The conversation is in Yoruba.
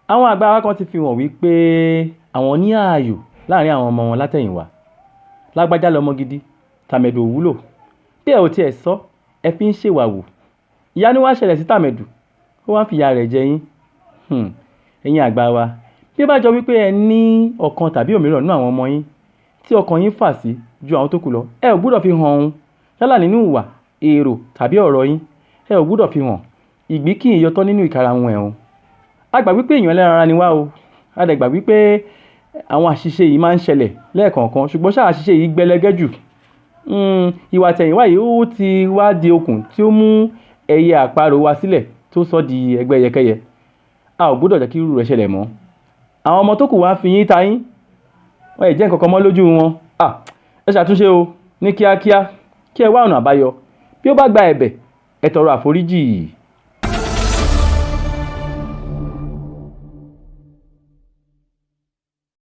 Àwọn àgbà wa kan ti fi hàn wípé àwọn ní ààyò láàrin àwọn ọmọ wọn látẹ̀yìnwá. Lágbájá lọmọ gidi, tàmẹ̀dù ò wúlò. Bí ẹ ò tiẹ̀ sọ, ẹ fi ń ṣèwàwù. Ìyanu wá ṣẹlẹ̀ sí tàmẹ̀dù, ó wá ń fi ìyà rẹ̀ jẹ yín. Ẹ̀yin àgbà wa, bí ó bá jọ wípé ẹ ní ọ̀kan tàbí òmíràn nínú àwọn ọmọ yín tí ọkàn yín fà sí ju àwọn tó kù lọ, ẹ ò gbúdọ̀ fi hàn òun. Yálà nínú ìwà, èrò tàbí ọ̀rọ̀ yín, ẹ ò gbúdọ̀ fi hàn. Ìgbín kì í yọtọ́ nínú ìkarahun ẹ̀ o. A gbà wípé èèyàn ẹlẹ́ran ara ni wá o. A dẹ̀ gbà wípé àwọn àṣìṣe yìí máa ń ṣẹlẹ̀ lẹ́ẹ̀kọ̀ọ̀kan, ṣùgbọ́n ṣá àṣìṣe yìí gbẹlẹgẹ́ jù. Ìwà tẹ̀yìnwá yìí ó ti wá di okùn tí ó mú ẹyẹ àparò wa sílẹ̀ tó sọ di ẹgbẹ́ ẹyẹkẹ́yẹ. A ò gbúdọ̀ jẹ́ kí irú rẹ̀ ṣẹlẹ̀ mọ́. Àwọn ọmọ tó kù wá fi yín ta yín. Wọ́n ì jẹ́ nǹkan kan mọ́ lójú wọn. Ẹ ṣàtúnṣe o ní kíákíá kí ẹ wá ọ̀nà àbáyọ. Bí ó bá gba ẹ̀bẹ̀, ẹ tọrọ àforíjì.